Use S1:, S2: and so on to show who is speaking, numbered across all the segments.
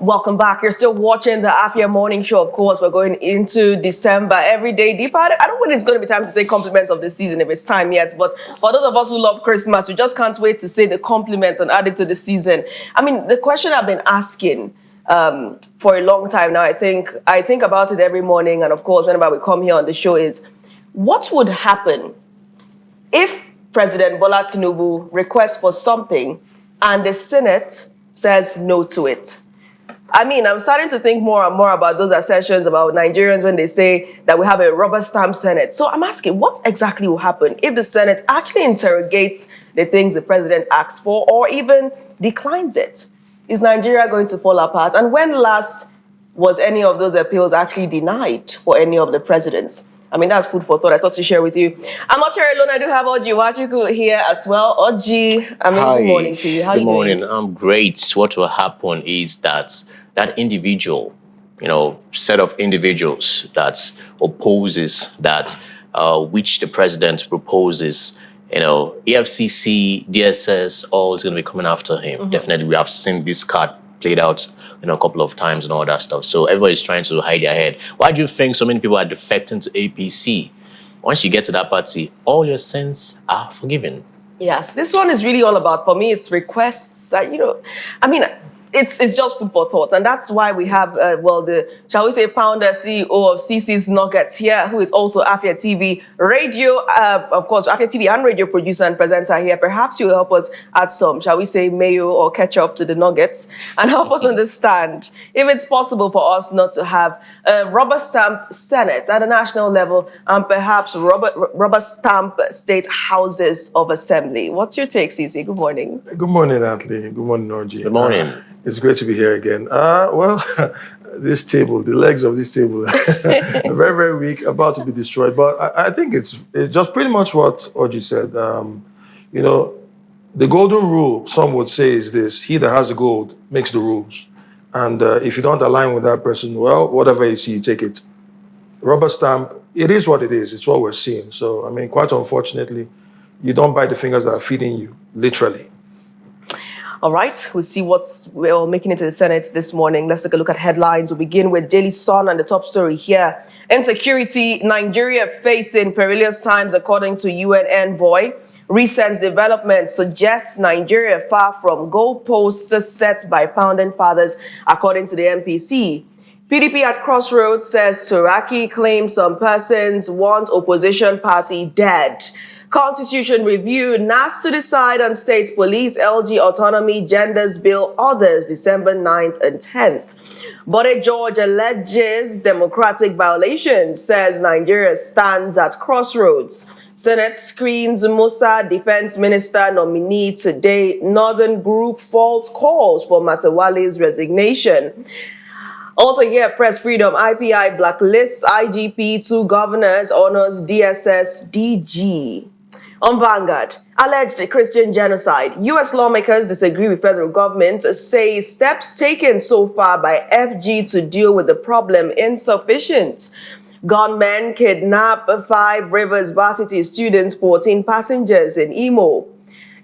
S1: Welcome back. You're still watching the Afia Morning Show. Of course, we're going into December. Every day deeper. I don't know when it's going to be time to say compliments of the season if it's time yet. But for those of us who love Christmas, we just can't wait to say the compliments and add it to the season. I mean, the question I've been asking for a long time now, I think about it every morning. And of course, whenever we come here on the show is, what would happen if President Bola Tinubu requests for something and the Senate says no to it? I mean, I'm starting to think more and more about those assertions about Nigerians when they say that we have a rubber stamp Senate. So I'm asking, what exactly will happen if the Senate actually interrogates the things the president asks for or even declines it? Is Nigeria going to fall apart? And when last was any of those appeals actually denied for any of the presidents? I mean, that's food for thought. I thought to share with you. I'm not here alone. I do have Oji Wachuku here as well. Oji, amazing morning to you. How are you doing?
S2: Good morning. I'm great. What will happen is that individual, set of individuals that opposes that, which the president proposes, EFCC, DSS, all is going to be coming after him. Definitely, we have seen this card played out a couple of times and all that stuff. So everybody's trying to hide their head. Why do you think so many people are defecting to APC? Once you get to that party, all your sins are forgiven.
S1: Yes, this one is really all about, for me, it's requests. It's just food for thought. And that's why we have, shall we say, founder, CEO of CeeCee's Nuggets here, who is also Afia TV radio, of course, Afia TV and radio producer and presenter here. Perhaps you'll help us add some, shall we say, mayo or ketchup to the nuggets and help us understand if it's possible for us not to have a rubber stamp Senate at a national level and perhaps rubber stamp state houses of assembly. What's your take, CeeCee? Good morning.
S3: Good morning, Atlee. Good morning, Oji.
S2: Good morning.
S3: It's great to be here again. This table, the legs of this table are very, very weak, about to be destroyed. But I think it's just pretty much what Oji said. The golden rule, some would say, is this: he that has the gold makes the rules. And if you don't align with that person, well, whatever you see, you take it. Rubber stamp, it is what it is. It's what we're seeing. So, I mean, quite unfortunately, you don't bite the fingers that are feeding you, literally.
S1: All right, we'll see what's making it to the Senate this morning. Let's take a look at headlines. We'll begin with Daily Sun and the top story here. Insecurity, Nigeria facing perilous times, according to UN envoy. Recent developments suggests Nigeria far from goalposts set by founding fathers, according to the MPC. PDP at crossroads says Turaki claims some persons want opposition party dead. Constitution review, NAS to decide on state police, LG autonomy, genders bill, others, December 9th and 10th. Bode George alleges democratic violations, says Nigeria stands at crossroads. Senate screens Musa defense minister nominee today. Northern group false calls for Matawale's resignation. Also here, press freedom, IPI blacklists IGP, 2 governors, honors DSS DG. On Vanguard, alleged Christian genocide. U.S. lawmakers disagree with federal government, say steps taken so far by FG to deal with the problem insufficient. Gunmen kidnap 5 Rivers Varsity students, 14 passengers in Imo.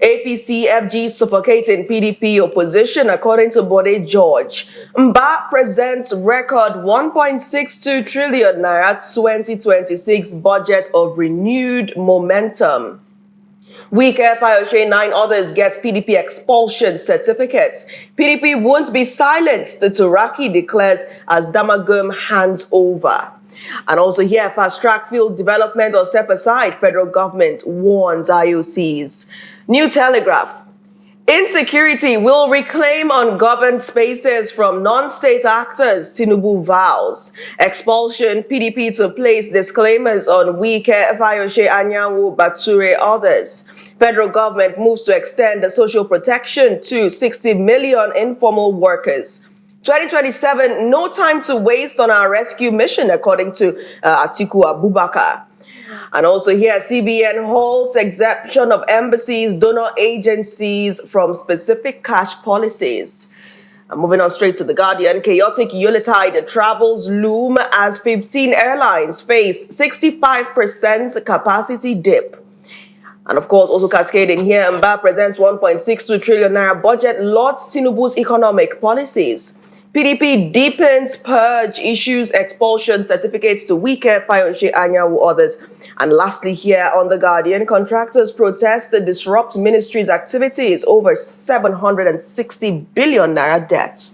S1: APC, FG suffocating PDP opposition, according to Bode George. Mba presents record 1.62 trillion naira 2026 budget of renewed momentum. Weak FIOSHE, 9 others get PDP expulsion certificates. PDP won't be silenced, Turaki declares as Damagum hands over. And also here, fast-track field development or step aside, federal government warns IOCs. New Telegraph. Insecurity will reclaim ungoverned spaces from non-state actors, Tinubu vows. Expulsion, PDP to place disclaimers on Wike, Fayose, Anyanwu, Bature, others. Federal government moves to extend the social protection to 60 million informal workers. 2027, no time to waste on our rescue mission, according to Atiku Abubakar. And also here, CBN holds exemption of embassies, donor agencies from specific cash policies. And moving on straight to The Guardian, chaotic Yuletide travels loom as 15 airlines face 65% capacity dip. And of course, also cascading here, Mba presents 1.62 trillion naira budget, lauds Tinubu's economic policies. PDP deepens purge, issues expulsion certificates to Wike, Fayose Anyanwu, others. And lastly here on The Guardian, contractors protest to disrupt ministry's activities over 760 billion naira debt.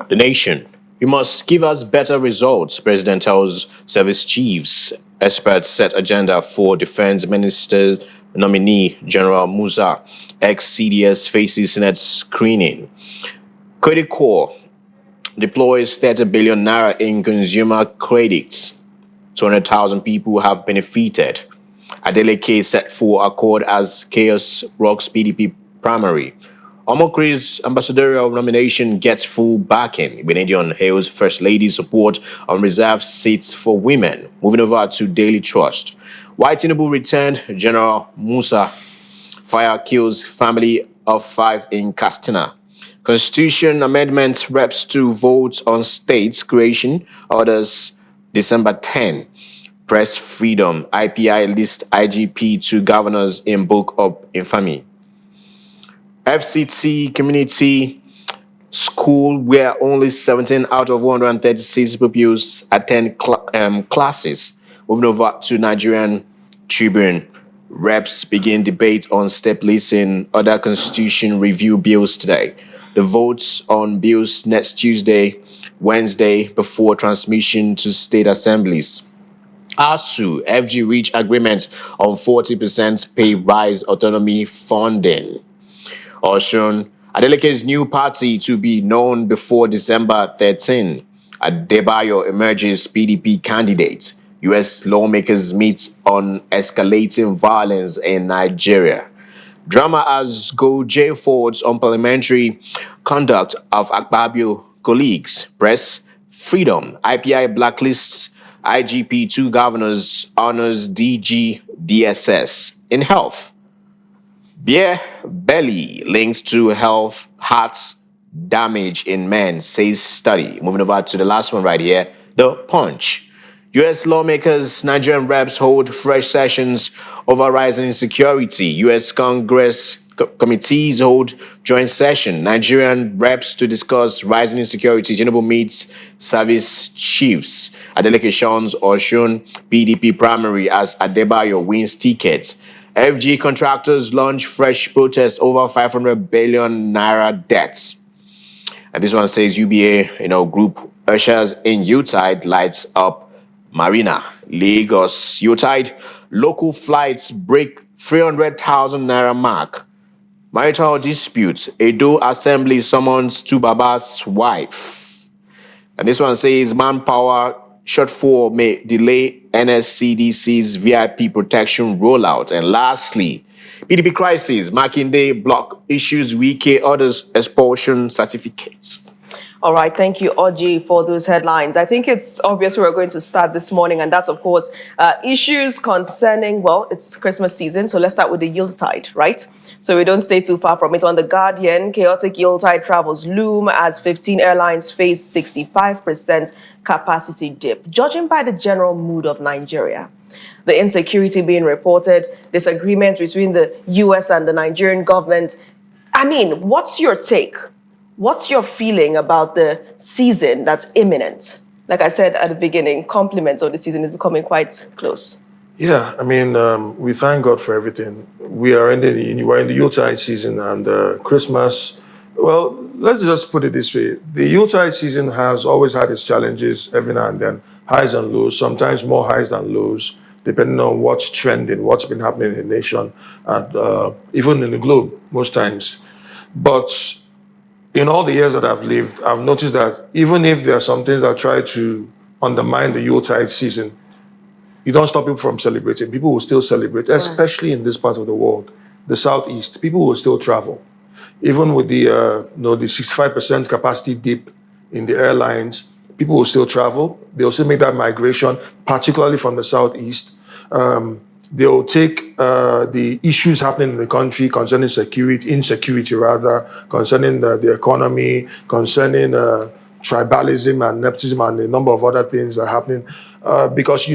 S2: The Nation. You must give us better results, President tells service chiefs. Experts set agenda for Defense Minister nominee General Musa. Ex-CDS faces Senate screening. Credit deploys 30 billion naira in consumer credits. 200,000 people have benefited. Adeleke set for accord as chaos rocks PDP primary. Omokri's ambassadorial nomination gets full backing. Benedion hails First Lady's support on reserved seats for women. Moving over to Daily Trust. Why Tinubu returned General Musa. Fire kills family of 5 in Castina. Constitution amendment reps to vote on states creation. Orders December 10. Press freedom. IPI list IGP to governors in book of infamy. FCT community school where only 17 out of 136 pupils attend classes. Moving over to Nigerian Tribune. Reps begin debate on step listing other constitution review bills today. The votes on bills next Tuesday, Wednesday, before transmission to state assemblies. ASU, FG reach agreement on 40% pay rise autonomy funding. Oshun, Adeleke's new party to be known before December 13. Adebayo emerges PDP candidate. U.S. lawmakers meet on escalating violence in Nigeria. Drama as Goje forwards on parliamentary conduct of Akpabio colleagues. Press freedom. IPI blacklists IGP 2 governors, honors DG DSS. In health. Beer belly linked to health hearts damage in men, says study. Moving over to the last one right here, The Punch. U.S. lawmakers, Nigerian reps hold fresh sessions over rising insecurity. U.S. Congress committees hold joint session. Nigerian reps to discuss rising insecurity. Tinubu meets service chiefs. Adeleke Shons Oshun PDP primary as Adebayo wins tickets. FG contractors launch fresh protest over 500 billion naira debts. And this one says UBA, group ushers in Utide lights up Marina. Lagos Utide, local flights break 300,000 naira mark. Marital dispute, Edo Assembly summons to Baba's wife. And this one says manpower shortfall may delay NSCDC's VIP protection rollout. And lastly, PDP crisis, Makinde block issues Wike orders expulsion certificates.
S1: All right, thank you, Oji, for those headlines. I think it's obvious we're going to start this morning, and that's, of course, issues concerning, well, it's Christmas season, so let's start with the Yuletide, right? So we don't stay too far from it. On The Guardian, chaotic Yuletide travels loom as 15 airlines face 65% capacity dip, judging by the general mood of Nigeria. The insecurity being reported, disagreement between the U.S. and the Nigerian government. I mean, what's your take? What's your feeling about the season that's imminent? Like I said at the beginning, compliments of the season is becoming quite close.
S3: Yeah, I mean, we thank God for everything. we're in the Yuletide season, and Christmas. Well, let's just put it this way: the Yuletide season has always had its challenges every now and then, highs and lows. Sometimes more highs than lows, depending on what's trending, what's been happening in the nation, and even in the globe most times. But in all the years that I've lived, I've noticed that even if there are some things that try to undermine the Yuletide season, you don't stop people from celebrating. People will still celebrate, especially in this part of the world, the Southeast. People will still travel. Even with the 65% capacity dip in the airlines, people will still travel. They'll still make that migration, particularly from the Southeast. They'll take the issues happening in the country concerning insecurity rather, concerning the economy, concerning tribalism and nepotism and a number of other things that are happening. Because,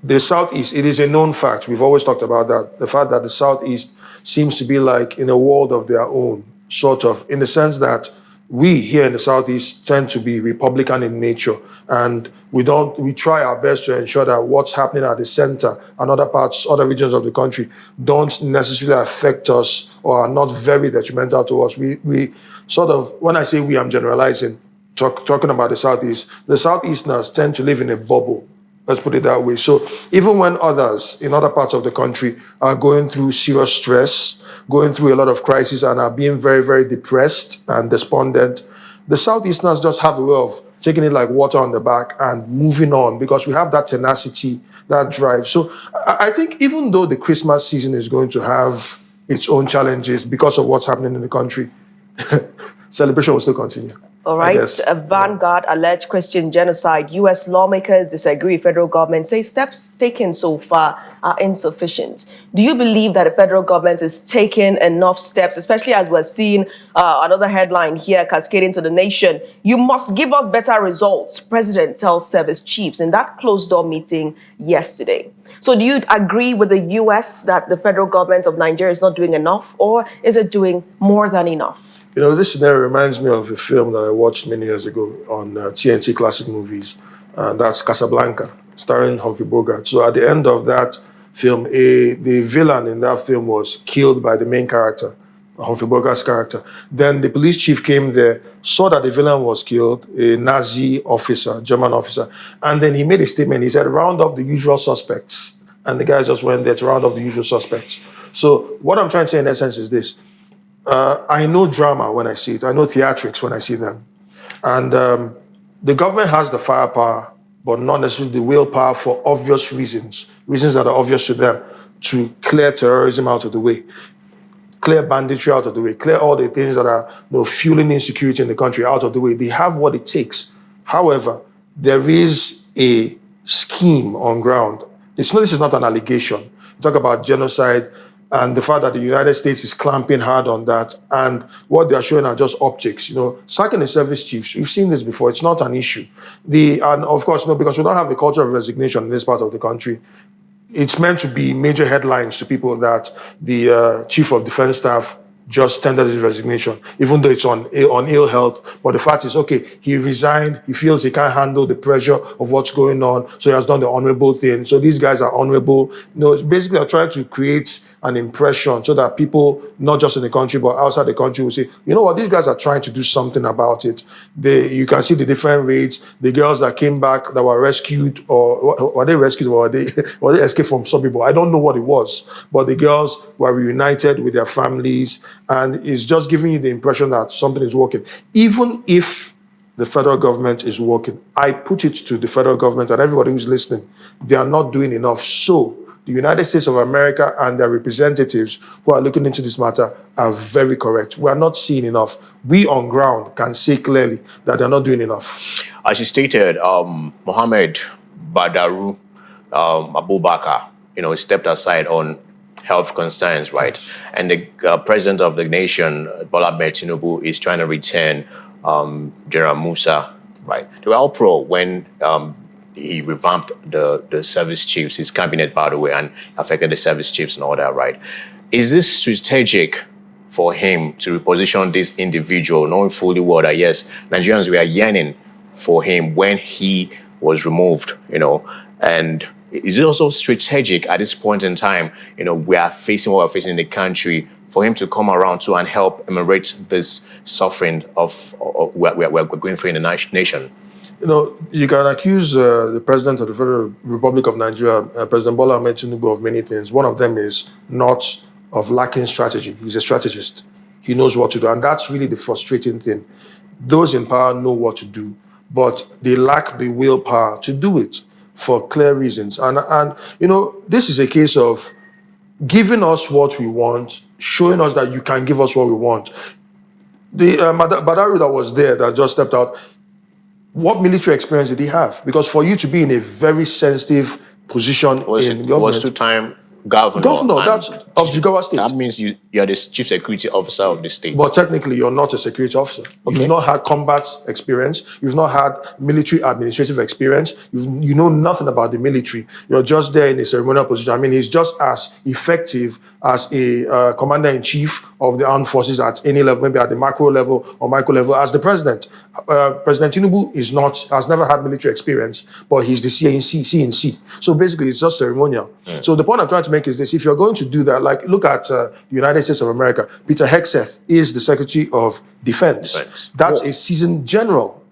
S3: the Southeast, it is a known fact. We've always talked about that. The fact that the Southeast seems to be like in a world of their own, sort of, in the sense that we here in the Southeast tend to be Republican in nature, and we try our best to ensure that what's happening at the center and other regions of the country don't necessarily affect us or are not very detrimental to us. We sort of, when I say we, I'm generalizing, talking about the Southeasterners tend to live in a bubble. Let's put it that way. So even when others in other parts of the country are going through serious stress, going through a lot of crisis and are being very, very depressed and despondent, the Southeasterners just have a way of taking it like water on the back and moving on because we have that tenacity, that drive. So I think even though the Christmas season is going to have its own challenges because of what's happening in the country, celebration will still continue.
S1: All right. Vanguard alleged Christian genocide. U.S. lawmakers disagree. Federal government say steps taken so far are insufficient. Do you believe that the federal government is taking enough steps, especially as we're seeing another headline here cascading to the nation? You must give us better results, President tells service chiefs in that closed-door meeting yesterday. So do you agree with the U.S. that the federal government of Nigeria is not doing enough, or is it doing more than enough?
S3: You know, this scenario reminds me of a film that I watched many years ago on TNT Classic Movies. That's Casablanca, starring Humphrey Bogart. So at the end of that film, the villain in that film was killed by the main character, Humphrey Bogart's character. Then the police chief came there, saw that the villain was killed, a Nazi officer, German officer, and then he made a statement. He said, round off the usual suspects. And the guy just went there to round off the usual suspects. So what I'm trying to say in essence is this. I know drama when I see it. I know theatrics when I see them. And the government has the firepower, but not necessarily the willpower for obvious reasons that are obvious to them, to clear terrorism out of the way, clear banditry out of the way, clear all the things that are fueling insecurity in the country out of the way. They have what it takes. However, there is a scheme on ground. This is not an allegation. You talk about genocide, and the fact that the United States is clamping hard on that, and what they are showing are just optics. Sacking the service chiefs, we've seen this before. It's not an issue. And of course, because we don't have a culture of resignation in this part of the country, it's meant to be major headlines to people that the chief of defense staff just tendered his resignation, even though it's on ill health. But the fact is, okay, he resigned. He feels he can't handle the pressure of what's going on, so he has done the honorable thing. So these guys are honorable. Basically, they're trying to create an impression so that people, not just in the country, but outside the country, will say, you know what, these guys are trying to do something about it. You can see the different raids. The girls that came back that were rescued, or were they rescued, or were they escaped from some people? I don't know what it was. But the girls were reunited with their families, and it's just giving you the impression that something is working. Even if the federal government is working, I put it to the federal government and everybody who's listening, they are not doing enough. So the United States of America and their representatives who are looking into this matter are very correct. We are not seeing enough. We on ground can say clearly that they're not doing enough.
S2: As you stated, Mohammed Badaru Abubakar, stepped aside on health concerns, right? Yes. And the president of the nation, Bola Ahmed Tinubu, is trying to return General Musa, right? They were all pro when he revamped the service chiefs, his cabinet, by the way, and affected the service chiefs and all that, right? Is this strategic for him to reposition this individual, knowing fully well that, yes, Nigerians were yearning for him when he was removed, and is it also strategic at this point in time, we are facing what we're facing in the country, for him to come around to and help ameliorate this suffering of we're going through in the nation?
S3: You can accuse the president of the Federal Republic of Nigeria, President Bola Ahmed Tinubu, of many things. One of them is not of lacking strategy. He's a strategist. He knows what to do. And that's really the frustrating thing. Those in power know what to do, but they lack the willpower to do it for clear reasons. And this is a case of giving us what we want, showing us that you can give us what we want. The Badaru that was there, that just stepped out, what military experience did he have? Because for you to be in a very sensitive position in government...
S2: was two-time governor
S3: that's of Jigawa State.
S2: That means you're the chief security officer of the state.
S3: But technically, you're not a security officer. Okay. You've not had combat experience. You've not had military administrative experience. You know nothing about the military. You're just there in a ceremonial position. I mean, he's just as effective as a commander-in-chief of the armed forces at any level, maybe at the macro level or micro level, as the president. President Tinubu has never had military experience, but he's the CNC. So basically, it's just ceremonial. So the point I'm trying to make is this: if you're going to do that, like look at the United States of America, Peter Hegseth is the Secretary of Defense. That's a seasoned general.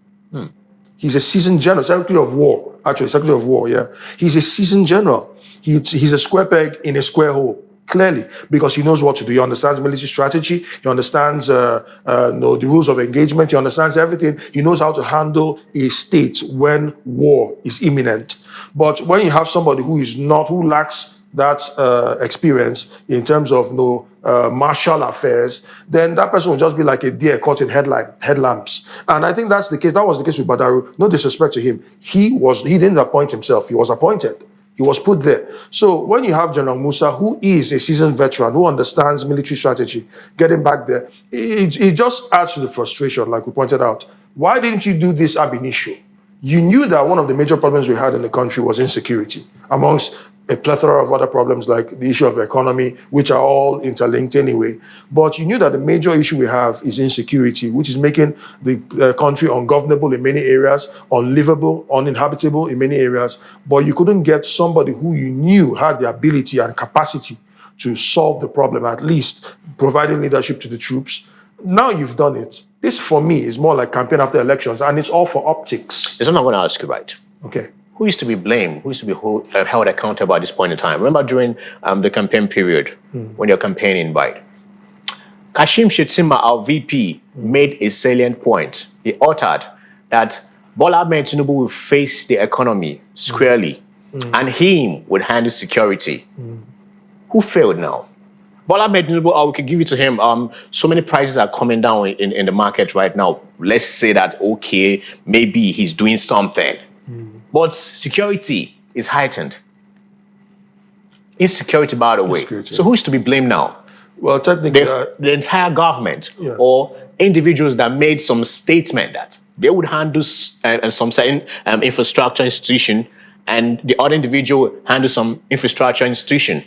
S3: He's a seasoned general, Secretary of War. Actually, Secretary of War. Yeah, he's a seasoned general. He's a square peg in a square hole. Clearly, because he knows what to do. He understands military strategy. He understands the rules of engagement. He understands everything. He knows how to handle a state when war is imminent. But when you have somebody who lacks that experience in terms of martial affairs, then that person will just be like a deer caught in headlamps. And I think that's the case. That was the case with Badaru. No disrespect to him. He didn't appoint himself. He was appointed. He was put there. So when you have General Musa, who is a seasoned veteran, who understands military strategy, getting back there, it just adds to the frustration, like we pointed out. Why didn't you do this ab initio? You knew that one of the major problems we had in the country was insecurity, amongst a plethora of other problems like the issue of the economy, which are all interlinked anyway. But you knew that the major issue we have is insecurity, which is making the country ungovernable in many areas, unlivable, uninhabitable in many areas. But you couldn't get somebody who you knew had the ability and capacity to solve the problem, at least providing leadership to the troops. Now you've done it. This, for me, is more like campaign after elections, and it's all for optics.
S2: There's something I'm going to ask you, right?
S3: Okay.
S2: Who is to be blamed? Who is to be held accountable at this point in time? Remember during the campaign period, when you're campaigning, right? Kashim Shettima, our VP, made a salient point. He uttered that Bola Ahmed Tinubu will face the economy squarely, and him would handle security. Who failed now? Bola Ahmed Tinubu, we can give it to him. So many prices are coming down in the market right now. Let's say that, okay, maybe he's doing something. But security is heightened. Insecurity, by the way. So who is to be blamed now?
S3: Well, technically,
S2: the entire government or individuals that made some statement that they would handle some certain infrastructure institution, and the other individual handle some infrastructure institution.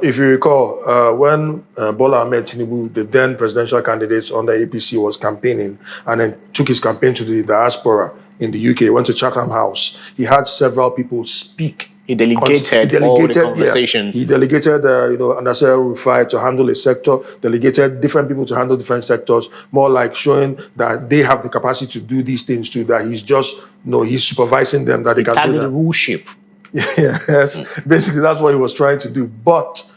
S3: If you recall, when Bola Ahmed Tinubu, the then presidential candidate under APC, was campaigning and then took his campaign to the diaspora in the UK, went to Chatham House, he had several people speak.
S2: He delegated all the conversations.
S3: He delegated, Nasser Rufai to handle a sector, delegated different people to handle different sectors, more like showing that they have the capacity to do these things too, that he's just, he's supervising them, that they can do that.
S2: The ruleship.
S3: Yes, basically that's what he was trying to do. But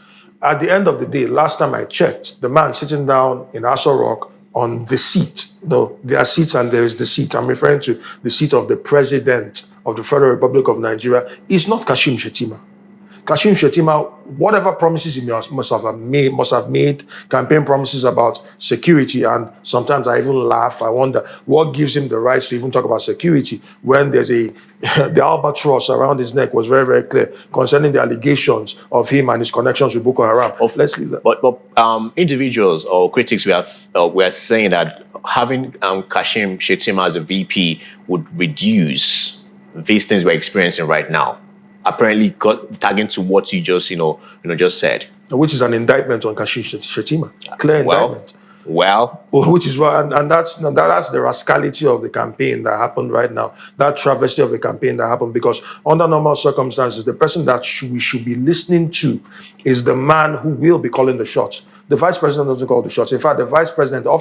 S3: at the end of the day, last time I checked, the man sitting down in Aso Rock on the seat, there are seats and there is the seat. I'm referring to the seat of the President of the Federal Republic of Nigeria, is not Kashim Shettima. Kashim Shettima, whatever promises he must have made campaign promises about security, and sometimes I even laugh. I wonder what gives him the right to even talk about security when there's the albatross around his neck was very, very clear concerning the allegations of him and his connections with Boko Haram. Let's leave that.
S2: But individuals or critics we are saying that having Kashim Shettima as a VP would reduce these things we're experiencing right now. Apparently tagging to what you just just said,
S3: which is an indictment on Kashim Shettima, clear indictment.
S2: Which
S3: is why, and that's the rascality of the campaign that happened right now. That travesty of the campaign that happened, because under normal circumstances, the person that we should be listening to is the man who will be calling the shots. The vice president doesn't call the shots. In fact, the vice president, the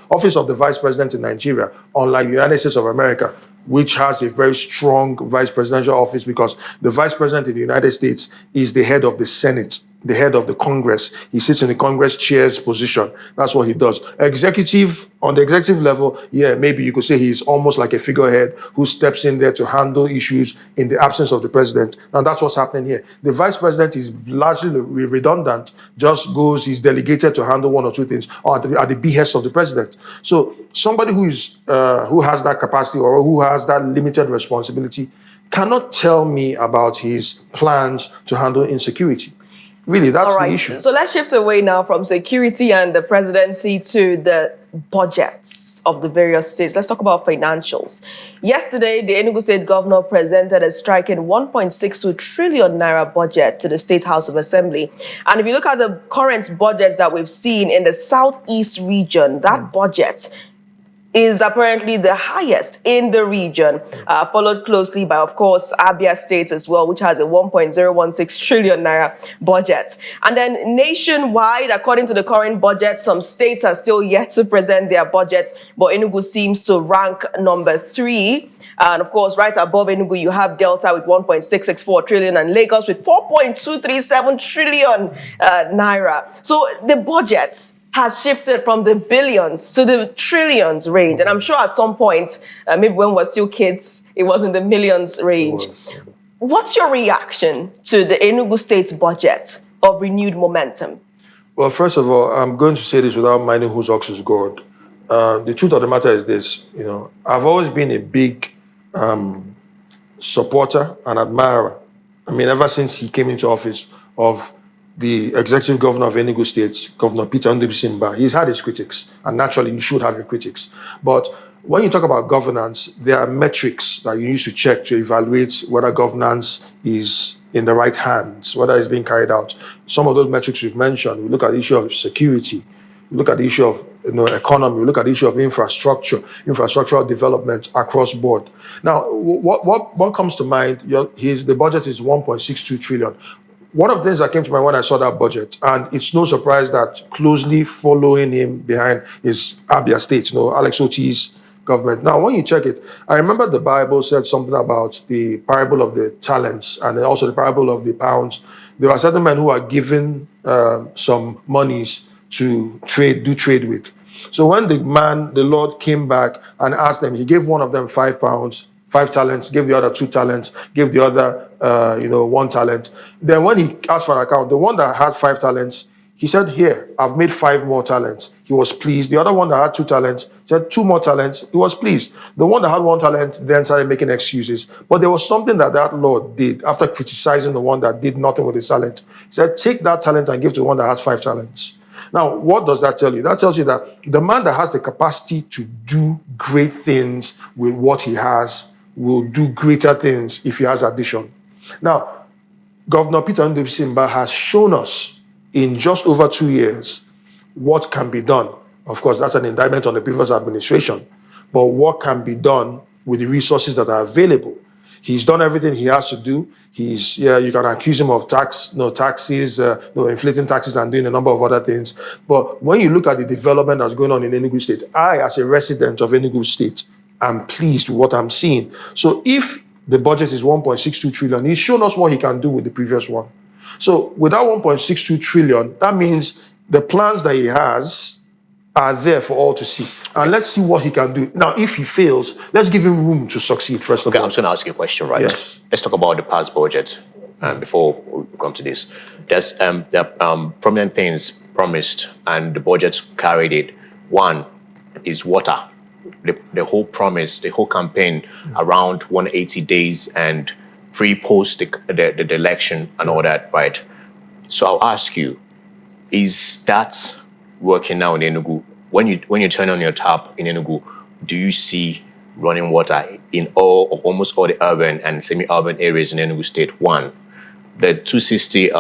S3: office of the vice president in Nigeria, unlike the United States of America, which has a very strong vice presidential office, because the vice president in the United States is the head of the Senate, the head of the Congress. He sits in the Congress chair's position. That's what he does. On the executive level, maybe you could say he's almost like a figurehead who steps in there to handle issues in the absence of the president. And that's what's happening here. The vice president is largely redundant, he's delegated to handle one or two things at the behest of the president. So somebody who has that capacity or who has that limited responsibility cannot tell me about his plans to handle insecurity. Really, that's
S1: All
S3: the
S1: right,
S3: issue.
S1: so let's shift away now from security and the presidency to the budgets of the various states. Let's talk about financials. Yesterday, the Enugu State Governor presented a striking 1.62 trillion naira budget to the State House of Assembly. And if you look at the current budgets that we've seen in the Southeast region, that budget is apparently the highest in the region, followed closely by, of course, Abia State as well, which has a 1.016 trillion naira budget. And then nationwide, according to the current budget, some states are still yet to present their budgets, but Enugu seems to rank number 3. And of course, right above Enugu, you have Delta with 1.664 trillion and Lagos with 4.237 trillion naira. So the budgets has shifted from the billions to the trillions range. And I'm sure at some point, maybe when we're still kids, it was in the millions range. What's your reaction to the Enugu State budget of renewed momentum?
S3: Well, first of all, I'm going to say this without minding whose ox is God. The truth of the matter is this, I've always been a big supporter and admirer. I mean, ever since he came into office, of the executive governor of Enugu State, Governor Peter Ndubisi. He's had his critics, and naturally you should have your critics. But when you talk about governance, there are metrics that you use to check to evaluate whether governance is in the right hands, whether it's being carried out. Some of those metrics we've mentioned, we look at the issue of security, we look at the issue of economy, we look at the issue of infrastructural development across board. Now, what comes to mind? The budget is 1.62 trillion. One of the things that came to mind when I saw that budget, and it's no surprise that closely following him behind is Abia State, Alex Oti's government. Now, when you check it, I remember the Bible said something about the parable of the talents and also the parable of the pounds. There are certain men who are given some monies to do trade with. So when the Lord came back and asked them, he gave one of them 5 pounds, 5 talents, gave the other 2 talents, gave the other 1 talent. Then when he asked for an account, the one that had 5 talents, he said, here, I've made 5 more talents. He was pleased. The other one that had 2 talents said 2 more talents. He was pleased. The one that had 1 talent then started making excuses. But there was something that Lord did after criticizing the one that did nothing with his talent. He said, take that talent and give to the one that has 5 talents. Now, what does that tell you? That tells you that the man that has the capacity to do great things with what he has will do greater things if he has addition. Now, Governor Peter Ndubisi has shown us in just over 2 years what can be done. Of course, that's an indictment on the previous administration, but what can be done with the resources that are available. He's done everything he has to do. You can accuse him of taxes, inflating taxes and doing a number of other things. But when you look at the development that's going on in Enugu State, I, as a resident of Enugu State, am pleased with what I'm seeing. So if the budget is 1.62 trillion, he's shown us what he can do with the previous one. So with that 1.62 trillion, that means the plans that he has are there for all to see. And let's see what he can do. Now, if he fails, let's give him room to succeed, first of all.
S2: I'm just going to ask you a question, right?
S3: Yes.
S2: Let's talk about the past budget before we come to this. There's prominent things promised, and the budget carried it. One is water. The whole promise, the whole campaign around 180 days and pre-post the election and all that, right? So I'll ask you, is that working now in Enugu? When you turn on your tap in Enugu, do you see running water in almost all the urban and semi-urban areas in Enugu State? One, the 260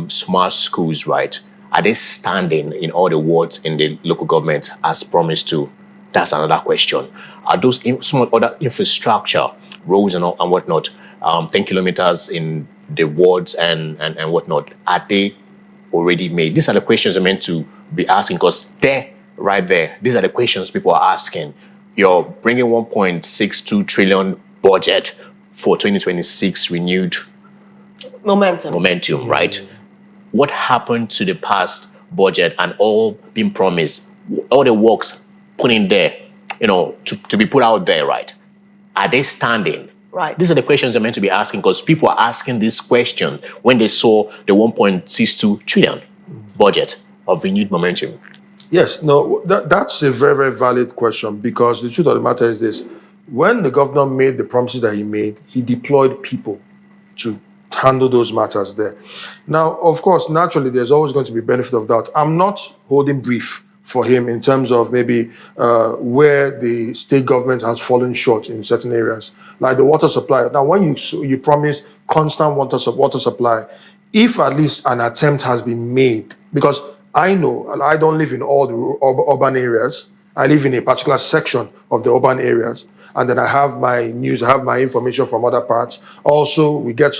S2: smart schools, right? Are they standing in all the wards in the local government as promised to? That's another question. Are those some other infrastructure, roads and whatnot, 10 kilometers in the wards and whatnot, are they already made? These are the questions I'm meant to be asking, because right there, these are the questions people are asking. You're bringing 1.62 trillion budget for 2026 renewed momentum, right? What happened to the past budget and all being promised, all the works put in there, to be put out there, right? Are they standing?
S1: Right.
S2: These are the questions I'm meant to be asking, because people are asking this question when they saw the 1.62 trillion budget of renewed momentum.
S3: Yes, no, that's a very, very valid question, because the truth of the matter is this. When the governor made the promises that he made, he deployed people to handle those matters there. Now, of course, naturally, there's always going to be benefit of doubt. I'm not holding brief for him in terms of maybe where the state government has fallen short in certain areas, like the water supply. Now, when you promise constant water supply, if at least an attempt has been made, because I know, and I don't live in all the urban areas, I live in a particular section of the urban areas, and then I have my news, I have my information from other parts. Also, we get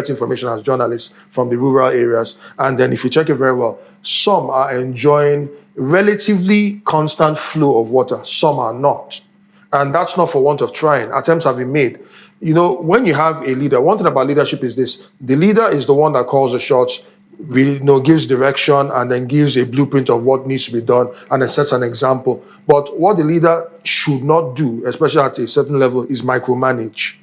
S3: information as journalists from the rural areas, and then if you check it very well, some are enjoying relatively constant flow of water, some are not. And that's not for want of trying. Attempts have been made. You know, when you have a leader, one thing about leadership is this: the leader is the one that calls the shots, really, gives direction, and then gives a blueprint of what needs to be done, and then sets an example. But what the leader should not do, especially at a certain level, is micromanage.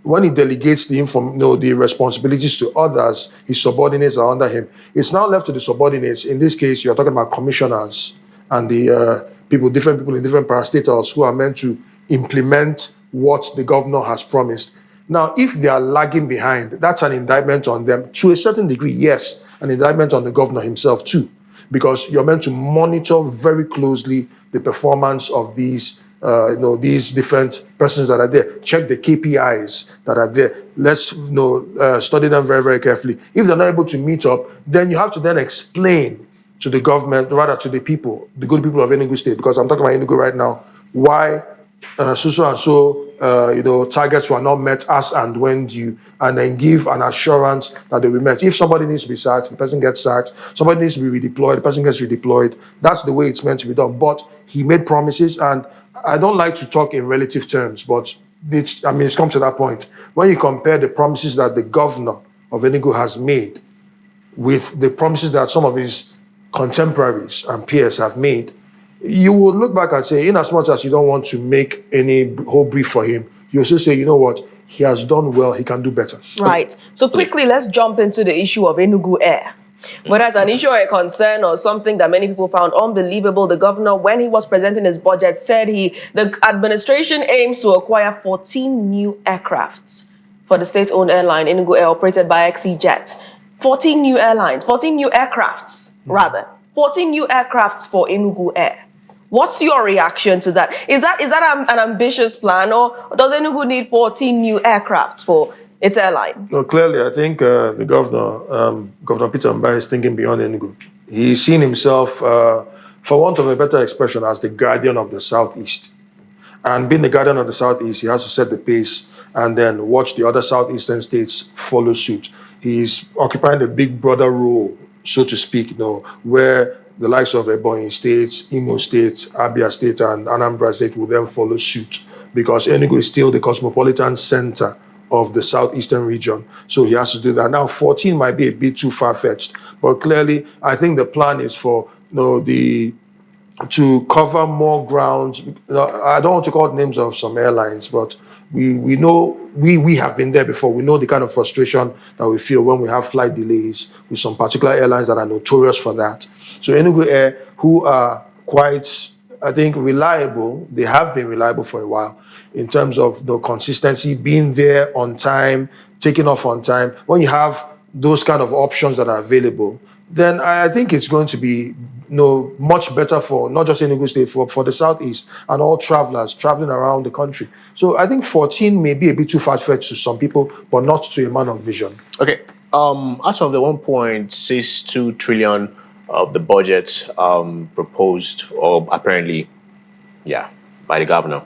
S3: When he delegates the responsibilities to others, his subordinates are under him. It's now left to the subordinates. In this case, you're talking about commissioners and the different people in different parastatals who are meant to implement what the governor has promised. Now, if they are lagging behind, that's an indictment on them. To a certain degree, yes, an indictment on the governor himself too, because you're meant to monitor very closely the performance of these different persons that are there. Check the KPIs that are there. Let's study them very, very carefully. If they're not able to meet up, then you have to then explain to the government, rather to the people, the good people of Enugu State, because I'm talking about Enugu right now, why so and so targets were not met as and when due, and then give an assurance that they will be met. If somebody needs to be sacked, the person gets sacked. Somebody needs to be redeployed, the person gets redeployed. That's the way it's meant to be done. But he made promises, and I don't like to talk in relative terms, but it's come to that point. When you compare the promises that the governor of Enugu has made with the promises that some of his contemporaries and peers have made, you will look back and say, in as much as you don't want to make any whole brief for him, you'll still say, you know what, he has done well, he can do better.
S1: Right. So quickly, let's jump into the issue of Enugu Air. Whether it's an issue or a concern or something that many people found unbelievable, the governor, when he was presenting his budget, said the administration aims to acquire 14 new aircrafts for the state-owned airline, Enugu Air, operated by XEJet. 14 new aircrafts, rather. 14 new aircrafts for Enugu Air. What's your reaction to that? Is that an ambitious plan, or does Enugu need 14 new aircrafts for its airline?
S3: No, clearly, I think the Governor Peter Mbai, is thinking beyond Enugu. He's seen himself, for want of a better expression, as the guardian of the Southeast. And being the guardian of the Southeast, he has to set the pace and then watch the other Southeastern states follow suit. He's occupying the big brother role, so to speak, where the likes of Ebonyi State, Imo State, Abia State, and Anambra State will then follow suit, because Enugu is still the cosmopolitan center of the southeastern region. So he has to do that. Now, 14 might be a bit too far-fetched, but clearly, I think the plan is for to cover more ground. I don't want to call names of some airlines, but we know we have been there before. We know the kind of frustration that we feel when we have flight delays with some particular airlines that are notorious for that. So Enugu Air, who are quite, I think, reliable, they have been reliable for a while in terms of the consistency, being there on time, taking off on time. When you have those kind of options that are available, then I think it's going to be much better for not just Enugu State, for the Southeast and all travelers traveling around the country. So I think 14 may be a bit too far-fetched to some people, but not to a man of vision.
S2: Okay. Out of the 1.62 trillion of the budget proposed, or apparently, by the governor,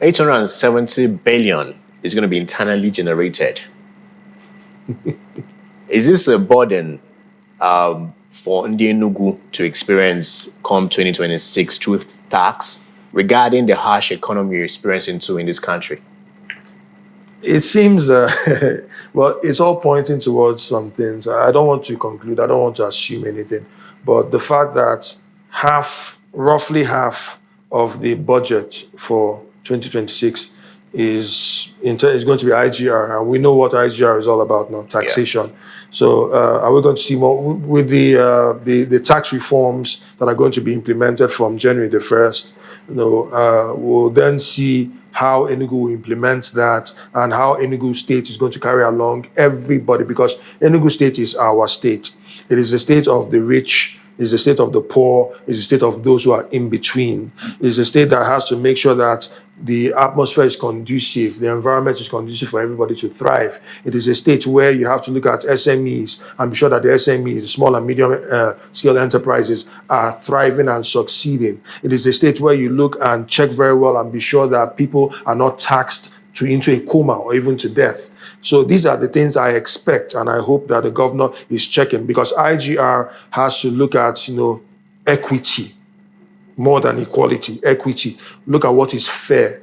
S2: 870 billion is going to be internally generated. Is this a burden for Ndi Enugu to experience come 2026 through tax regarding the harsh economy you're experiencing too in this country?
S3: It seems, well, it's all pointing towards some things. I don't want to conclude, I don't want to assume anything, but the fact that roughly half of the budget for 2026 is going to be IGR, and we know what IGR is all about now, taxation. Yeah. So are we going to see more with the tax reforms that are going to be implemented from January the 1st? We'll then see how Enugu will implement that, and how Enugu State is going to carry along everybody, because Enugu State is our state. It is the state of the rich, it's the state of the poor, it's the state of those who are in between. It's the state that has to make sure that the atmosphere is conducive, the environment is conducive for everybody to thrive. It is a state where you have to look at SMEs and be sure that the SMEs, the small and medium scale enterprises, are thriving and succeeding. It is a state where you look and check very well and be sure that people are not taxed into a coma or even to death. So these are the things I expect, and I hope that the governor is checking, because IGR has to look at, equity more than equality. Equity. Look at what is fair.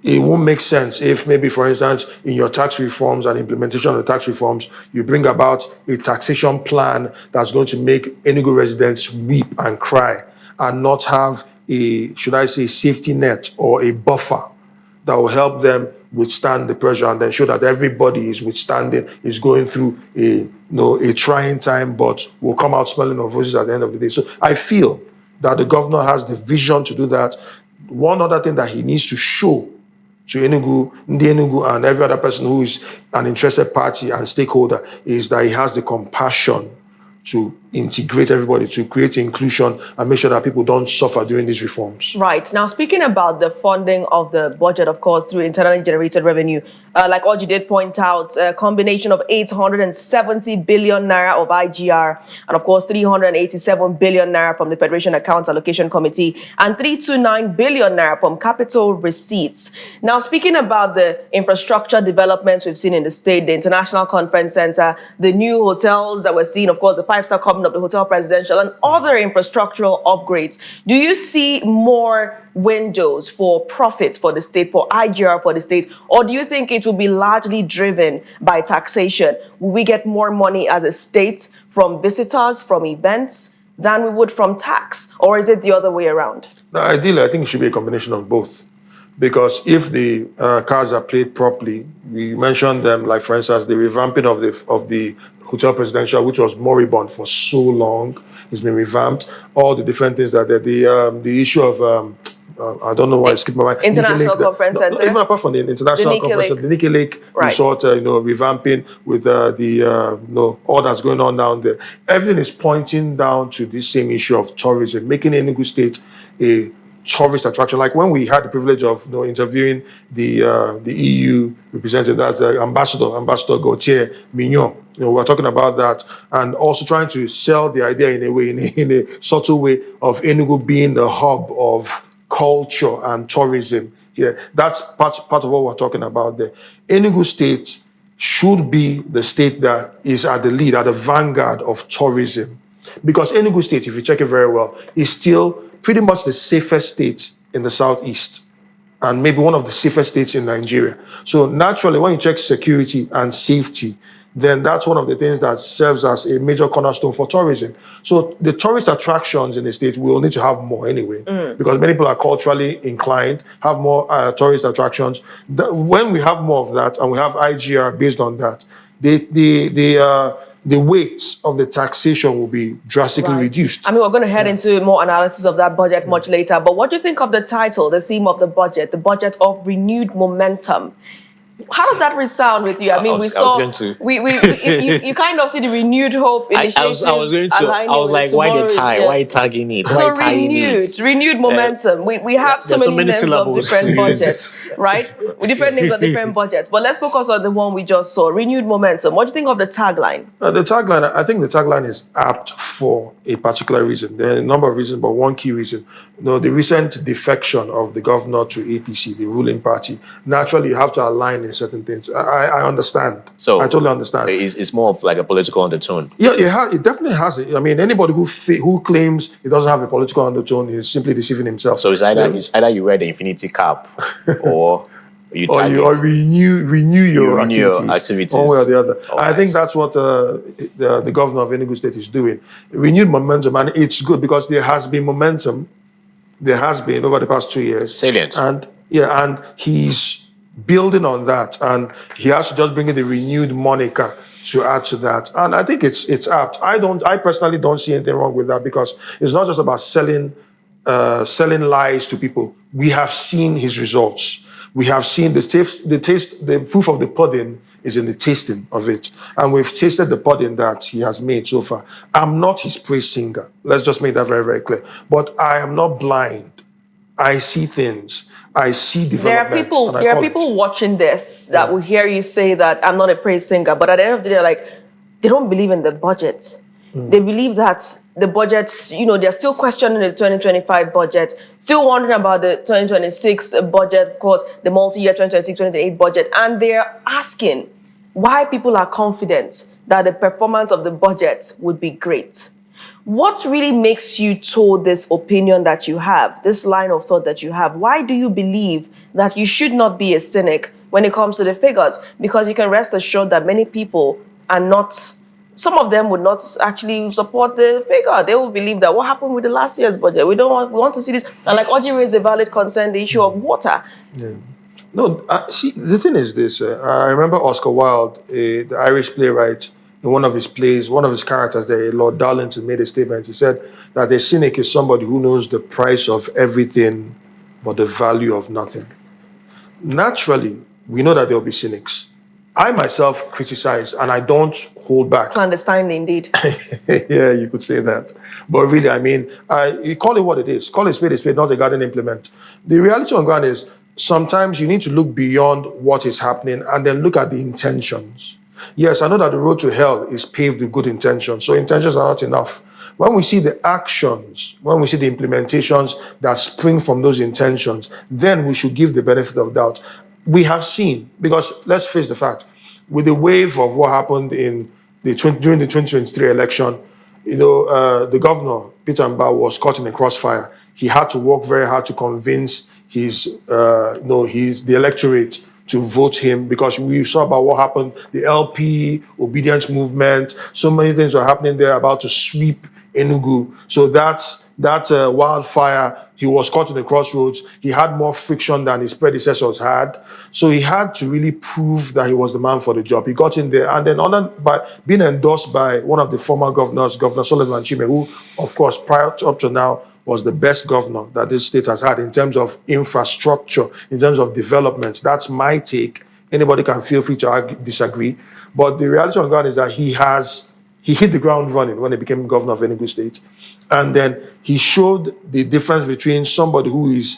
S3: It won't make sense if maybe, for instance, in your tax reforms and implementation of the tax reforms, you bring about a taxation plan that's going to make Enugu residents weep and cry, and not have a, should I say, safety net or a buffer that will help them withstand the pressure, and then show that everybody is withstanding, is going through a trying time, but will come out smelling of roses at the end of the day. So I feel that the governor has the vision to do that. One other thing that he needs to show to Enugu, Ndi Enugu, and every other person who is an interested party and stakeholder is that he has the compassion to integrate everybody, to create inclusion and make sure that people don't suffer during these reforms.
S1: Right. Now, speaking about the funding of the budget, of course, through internally generated revenue, like Oji did point out, a combination of 870 billion naira of IGR, and of course 387 billion naira from the Federation Accounts Allocation Committee, and 329 billion naira from capital receipts. Now, speaking about the infrastructure developments we've seen in the state, the International Conference Center, the new hotels that we're seeing, of course, the 5-star coming up, the Hotel Presidential, and other infrastructural upgrades, do you see more windows for profit for the state, for IGR for the state, or do you think it will be largely driven by taxation? Will we get more money as a state from visitors, from events, than we would from tax, or is it the other way around?
S3: Now, ideally, I think it should be a combination of both, because if the cards are played properly, we mentioned them, like for instance, the revamping of the Hotel Presidential, which was moribund for so long, it's been revamped. All the different things that the issue of I don't know why I skipped my mind.
S1: International Conference Center.
S3: Even apart from the International Conference Center, the Nikki Lake Resort, revamping with all that's going on down there. Everything is pointing down to this same issue of tourism, making Enugu State a tourist attraction. Like when we had the privilege of interviewing the EU representative, that Ambassador Gautier Mignon. We were talking about that, and also trying to sell the idea in a way, in a subtle way, of Enugu being the hub of culture and tourism here. That's part of what we're talking about there. Enugu State should be the state that is at the lead, at the vanguard of tourism. Because Enugu State, if you check it very well, is still pretty much the safest state in the southeast, and maybe one of the safest states in Nigeria. So naturally, when you check security and safety, then that's one of the things that serves as a major cornerstone for tourism. So the tourist attractions in the state will need to have more anyway, because many people are culturally inclined, have more tourist attractions. When we have more of that, and we have IGR based on that, the weight of the taxation will be drastically reduced.
S1: I mean, we're going to head into more analysis of that budget much later, but what do you think of the title, the theme of the budget of renewed momentum? How does that resound with you? I mean, you kind of see the renewed hope initiative.
S2: I was like, why the tie? Why tagging it? Why tying it?
S1: Renewed momentum. We have so many names of different budgets, right? With different names of different budgets. But let's focus on the one we just saw, renewed momentum. What do you think of the tagline?
S3: The tagline, I think the tagline is apt for a particular reason. There are a number of reasons, but one key reason. The recent defection of the governor to APC, the ruling party, naturally you have to align in certain things. I understand. So I totally understand.
S2: It's more of like a political undertone.
S3: Yeah, it definitely has it. I mean, anybody who claims it doesn't have a political undertone is simply deceiving himself.
S2: So it's either you wear the infinity cap or you
S3: renew your activities one way or the other. I think that's what the governor of Enugu State is doing. Renewed momentum, and it's good because there has been momentum. There has been over the past 2 years.
S2: Salient.
S3: And he's building on that, and he has to just bring in the renewed moniker to add to that. And I think it's apt. I personally don't see anything wrong with that, because it's not just about selling lies to people. We have seen his results. We have seen the proof of the pudding is in the tasting of it. And we've tasted the pudding that he has made so far. I'm not his praise singer. Let's just make that very, very clear. But I am not blind. I see things. I see development.
S1: There are people watching this that will hear you say that I'm not a praise singer, but at the end of the day, like, they don't believe in the budget. They believe that the budget, they're still questioning the 2025 budget, still wondering about the 2026 budget, of course, the multi-year 2026-2028 budget. And they're asking why people are confident that the performance of the budget would be great. What really makes you told this opinion that you have, this line of thought that you have? Why do you believe that you should not be a cynic when it comes to the figures? Because you can rest assured that many people are not, some of them would not actually support the figure. They will believe that what happened with the last year's budget? We want to see this. And like Oji raised the valid concern, the issue of water.
S3: Yeah. No, see, the thing is this. I remember Oscar Wilde, the Irish playwright, in one of his plays, one of his characters there, Lord Darlington, made a statement. He said that a cynic is somebody who knows the price of everything but the value of nothing. Naturally, we know that there will be cynics. I myself criticize, and I don't hold back.
S1: Clandestine, indeed.
S3: Yeah, you could say that. But really, I mean, you call it what it is. Call it a spade, not a garden implement. The reality on ground is sometimes you need to look beyond what is happening and then look at the intentions. Yes, I know that the road to hell is paved with good intentions, so intentions are not enough. When we see the actions, when we see the implementations that spring from those intentions, then we should give the benefit of doubt. We have seen, because let's face the fact, with the wave of what happened during the 2023 election, the governor, Peter Mbah, was caught in a crossfire. He had to work very hard to convince the electorate to vote him, because we saw about what happened, the LP, obedience movement, so many things were happening there about to sweep Enugu. So that wildfire, he was caught in the crossroads. He had more friction than his predecessors had. So he had to really prove that he was the man for the job. He got in there, and then by being endorsed by one of the former governors, Governor Solomon Chime, who, of course, up to now, was the best governor that this state has had in terms of infrastructure, in terms of development. That's my take. Anybody can feel free to disagree. But the reality on the ground is that he hit the ground running when he became governor of Enugu State. And then he showed the difference between somebody who is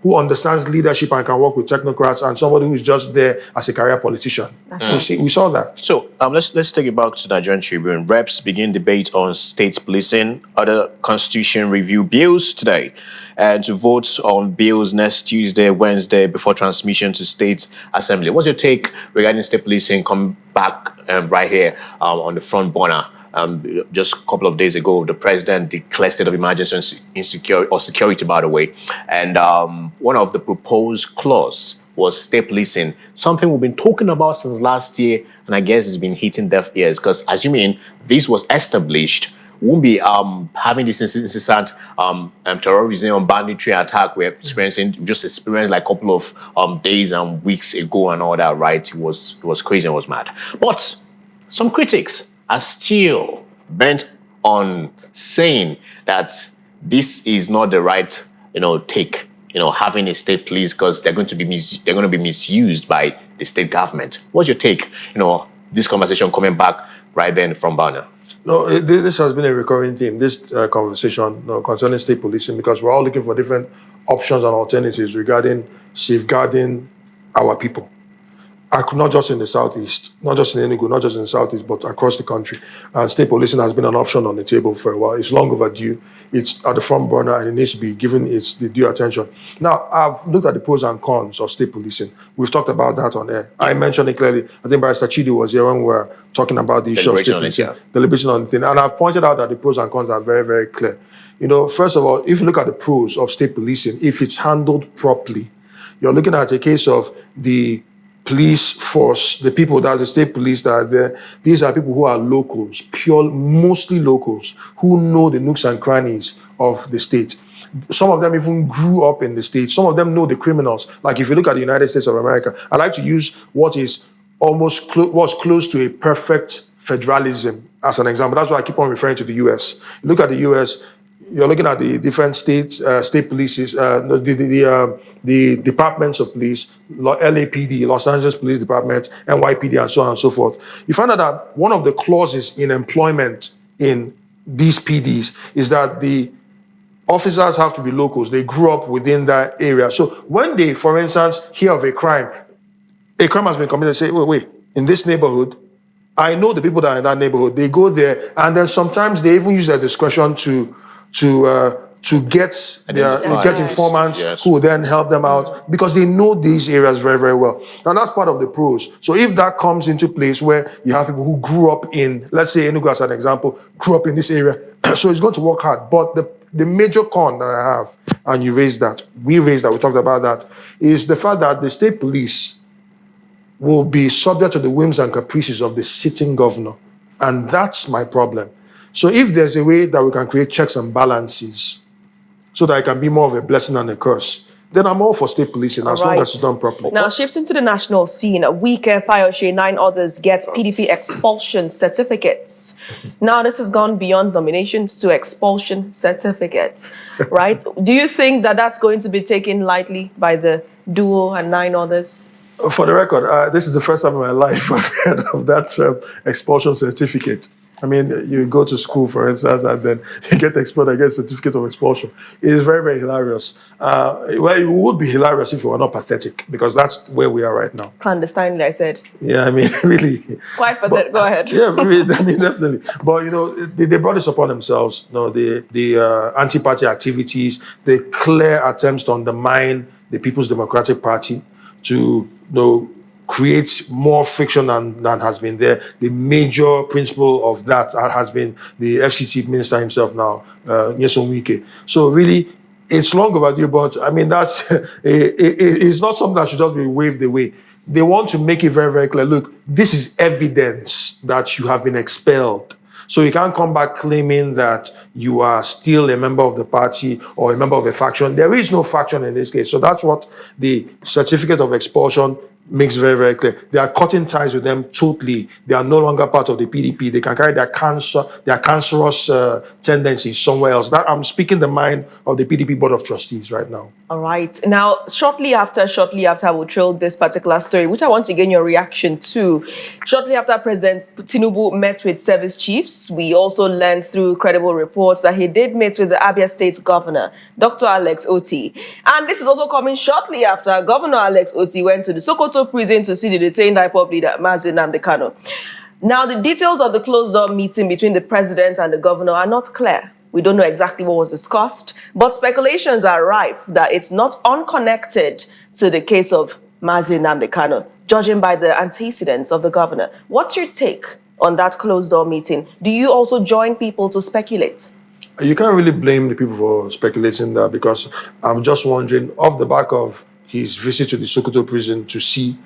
S3: who understands leadership and can work with technocrats, and somebody who is just there as a career politician. We saw that.
S2: So let's take it back to Nigerian Tribune. Reps begin debate on state policing, other constitution review bills today, and to vote on bills next Tuesday, Wednesday, before transmission to state assembly. What's your take regarding state policing? Come back right here on the front burner. Just a couple of days ago, the president declared state of emergency security, by the way. And one of the proposed clause was state policing, something we've been talking about since last year, and I guess it's been hitting deaf ears, because assuming this was established, we won't be having this incessant terrorism or banditry attack we're experiencing, just experienced like a couple of days and weeks ago and all that, right? It was crazy and it was mad. But some critics are still bent on saying that this is not the right, take, having a state police, because they're going to be misused by the state government. What's your take? This conversation coming back right then from Ghana.
S3: No, this has been a recurring theme, this conversation concerning state policing, because we're all looking for different options and alternatives regarding safeguarding our people. Not just in the southeast, not just in Enugu, not just in the southeast, but across the country. And state policing has been an option on the table for a while. It's long overdue. It's at the front burner, and it needs to be given the due attention. Now, I've looked at the pros and cons of state policing. We've talked about that on air. I mentioned it clearly. I think Barrister Chidi was here when we were talking about the issue of state policing, deliberation on the thing. And I've pointed out that the pros and cons are very, very clear. First of all, if you look at the pros of state policing, if it's handled properly, you're looking at a case of the police force, the people, that's the state police that are there. These are people who are locals, mostly locals, who know the nooks and crannies of the state. Some of them even grew up in the state. Some of them know the criminals. Like if you look at the United States of America, I like to use what is almost what's close to a perfect federalism as an example. That's why I keep on referring to the US. Look at the US. you're looking at the different states, state polices, the departments of police, LAPD, Los Angeles Police Department, NYPD, and so on and so forth. You find out that one of the clauses in employment in these PDs is that the officers have to be locals. They grew up within that area. So when they, for instance, hear of a crime has been committed, say, wait, in this neighborhood, I know the people that are in that neighborhood. They go there, and then sometimes they even use their discretion to get informants who will then help them out, because they know these areas very, very well. And that's part of the pros. So if that comes into place where you have people who grew up in, let's say Enugu as an example, grew up in this area, so it's going to work hard. But the major con that I have, and we talked about that, is the fact that the state police will be subject to the whims and caprices of the sitting governor. And that's my problem. So if there's a way that we can create checks and balances so that it can be more of a blessing than a curse, then I'm all for state policing, as long as it's done properly.
S1: Now, shifting to the national scene, Wike, Fayose, 9 others get PDP expulsion certificates. Now, this has gone beyond nominations to expulsion certificates, right? Do you think that that's going to be taken lightly by the duo and 9 others?
S3: For the record, this is the first time in my life I've heard of that expulsion certificate. I mean, you go to school, for instance, and then you get expelled and get a certificate of expulsion. It is very, very hilarious. Well, it would be hilarious if it were not pathetic, because that's where we are right now.
S1: Clandestinely, I said.
S3: Yeah, I mean, really.
S1: Quite pathetic. Go ahead.
S3: Yeah, really, I mean, definitely. But, you know, they brought this upon themselves. You know, the anti-party activities, the clear attempts to undermine the People's Democratic Party, to create more friction than has been there. The major principle of that has been the FCC minister himself now, Nyesom Wike. So really, it's long overdue, but I mean, that's it's not something that should just be waved away. They want to make it very, very clear. Look, this is evidence that you have been expelled. So you can't come back claiming that you are still a member of the party or a member of a faction. There is no faction in this case. So that's what the certificate of expulsion makes very, very clear. They are cutting ties with them totally. They are no longer part of the PDP. They can carry their cancerous tendencies somewhere else. That, I'm speaking the mind of the PDP Board of Trustees right now.
S1: All right. Now, shortly after we trailed this particular story, which I want to gain your reaction to. Shortly after President Tinubu met with service chiefs, we also learned through credible reports that he did meet with the Abia State Governor, Dr. Alex Oti. And this is also coming shortly after Governor Alex Oti went to the Sokoto prison to see the detained IPOB leader, Mazi Nnamdi Kanu. Now, the details of the closed-door meeting between the president and the governor are not clear. We don't know exactly what was discussed, but speculations are rife that it's not unconnected to the case of Mazi Nnamdi Kanu, judging by the antecedents of the governor. What's your take on that closed-door meeting? Do you also join people to speculate?
S3: You can't really blame the people for speculating that, because I'm just wondering, off the back of his visit to the Sokoto prison to see,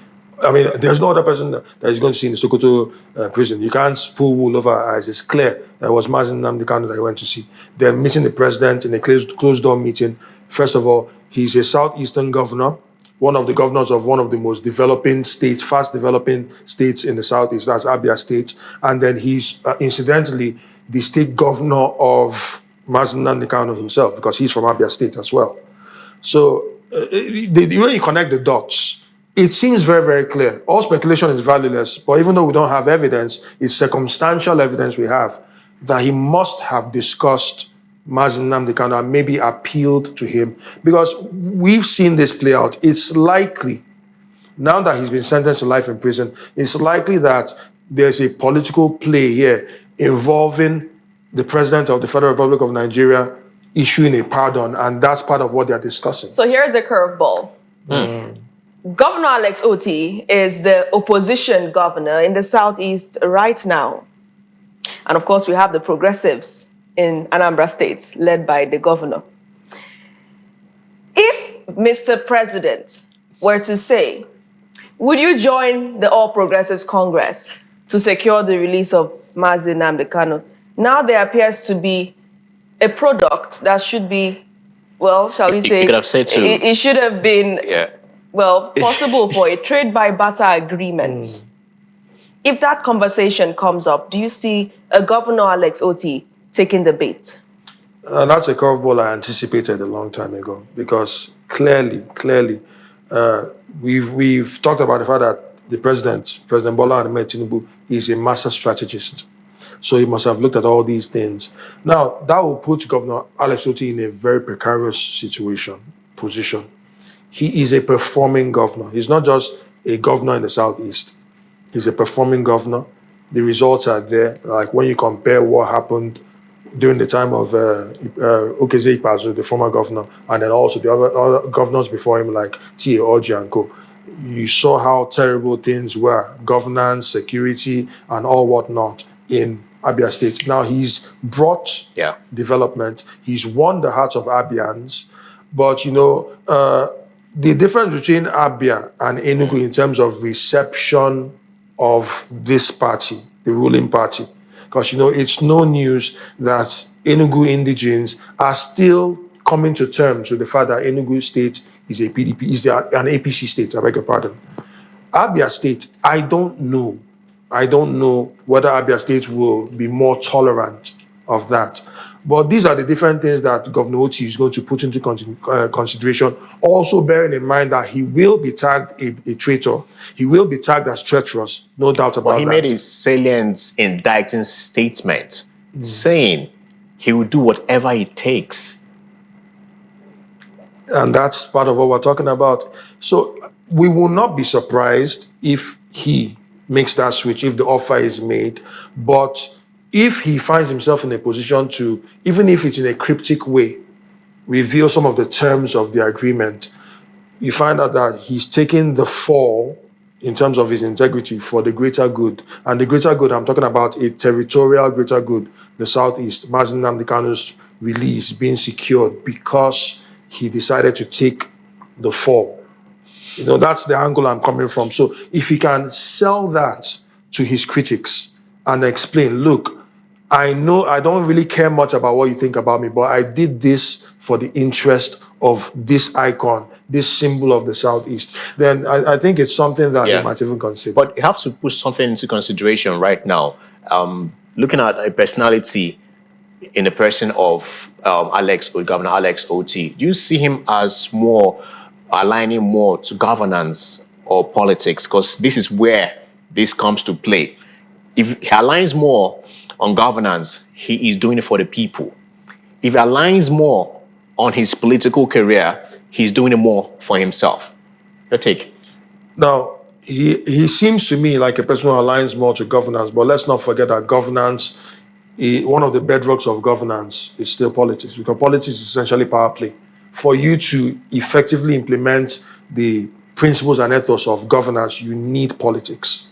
S3: I mean, there's no other person that is going to see in the Sokoto prison. You can't pull wool over our eyes. It's clear that it was Mazi Nnamdi Kanu that he went to see. Then meeting the president in a closed-door meeting. First of all, he's a southeastern governor, one of the governors of one of the most developing states, fast-developing states in the southeast, that's Abia State. And then he's, incidentally, the state governor of Mazi Nnamdi Kanu himself, because he's from Abia State as well. So the way you connect the dots, it seems very, very clear. All speculation is valueless, but even though we don't have evidence, it's circumstantial evidence we have that he must have discussed Mazi Nnamdi Kanu and maybe appealed to him, because we've seen this play out. It's likely, now that he's been sentenced to life in prison, it's likely that there's a political play here involving the President of the Federal Republic of Nigeria issuing a pardon, and that's part of what they're discussing.
S1: So here's a curveball. Governor Alex Oti is the opposition governor in the southeast right now. And of course, we have the progressives in Anambra State, led by the governor. If Mr. President were to say, would you join the All Progressives Congress to secure the release of Mazi Nnamdi Kanu? Now there appears to be a product that should be, well, shall we say,
S2: you could have said so.
S1: It should have been, well, possible for a trade by barter agreement. If that conversation comes up, do you see a Governor Alex Oti taking the bait?
S3: That's a curveball I anticipated a long time ago because clearly, we've talked about the fact that the President Bola Ahmed Tinubu, is a master strategist. So he must have looked at all these things. Now, that will put Governor Alex Otti in a very precarious position. He is a performing governor. He's not just a governor in the Southeast. He's a performing governor. The results are there. Like when you compare what happened during the time of Okezie Ikpeazu, the former governor, and then also the other governors before him, like T.A. Orji and co. You saw how terrible things were, governance, security, and all whatnot in Abia State. Now he's brought development. He's won the hearts of Abians, but you know, the difference between Abia and Enugu in terms of reception of this party, the ruling party, because you know it's no news that Enugu indigenes are still coming to terms with the fact that Enugu State is a PDP, is an APC state. I beg your pardon. Abia State, I don't know whether Abia State will be more tolerant of that. But these are the different things that Governor Otti is going to put into consideration, also bearing in mind that he will be tagged a traitor. He will be tagged as treacherous, no doubt about that.
S2: He made a salient indicting statement saying he will do whatever it takes.
S3: And that's part of what we're talking about. So we will not be surprised if he makes that switch, if the offer is made. But if he finds himself in a position to, even if it's in a cryptic way, reveal some of the terms of the agreement, you find out that he's taking the fall in terms of his integrity for the greater good. And the greater good, I'm talking about a territorial greater good, the Southeast, Mazi Nnamdi Kanu's release being secured because he decided to take the fall. You know, that's the angle I'm coming from. So if he can sell that to his critics and explain, look, I know I don't really care much about what you think about me, but I did this for the interest of this icon, this symbol of the Southeast, then I think it's something that he might even consider.
S2: But you have to put something into consideration right now. Looking at a personality in the person of Governor Alex Otti, do you see him as more aligning more to governance or politics? Because this is where this comes to play. If he aligns more on governance, he is doing it for the people. If he aligns more on his political career, he's doing it more for himself. Your take?
S3: Now, he seems to me like a person who aligns more to governance, but let's not forget that governance, one of the bedrocks of governance is still politics, because politics is essentially power play. For you to effectively implement the principles and ethos of governance, you need politics.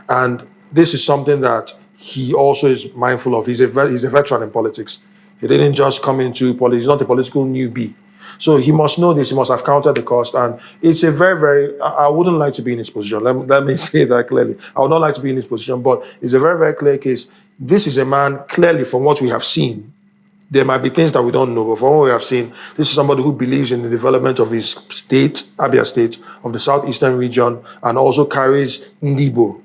S3: And this is something that he also is mindful of. He's a veteran in politics. He didn't just come into politics. He's not a political newbie. So he must know this. He must have counted the cost. And it's a very, I wouldn't like to be in his position. Let me say that clearly. I would not like to be in his position, but it's a very clear case. This is a man, clearly from what we have seen, there might be things that we don't know, but from what we have seen, this is somebody who believes in the development of his state, Abia State, of the southeastern region, and also carries Ndibo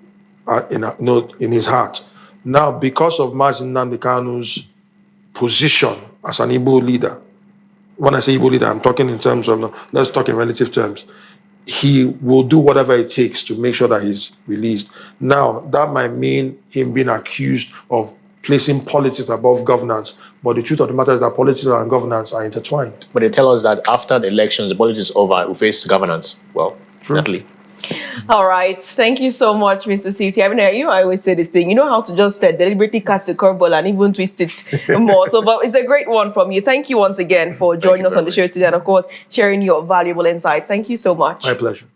S3: in his heart. Now, because of Mazi Nnamdi Kanu's position as an Igbo leader, when I say Igbo leader, I'm talking in terms of, let's talk in relative terms, he will do whatever it takes to make sure that he's released. Now, that might mean him being accused of placing politics above governance, but the truth of the matter is that politics and governance are intertwined.
S2: But they tell us that after the elections, the politics is over, we face governance. Well, definitely.
S1: All right. Thank you so much, Mr. CeeCee. I mean, you know, I always say this thing. You know how to just deliberately catch the curveball and even twist it more. So, but it's a great one from you. Thank you once again for joining us on the show today and, of course, sharing your valuable insights. Thank you so much.
S3: My pleasure.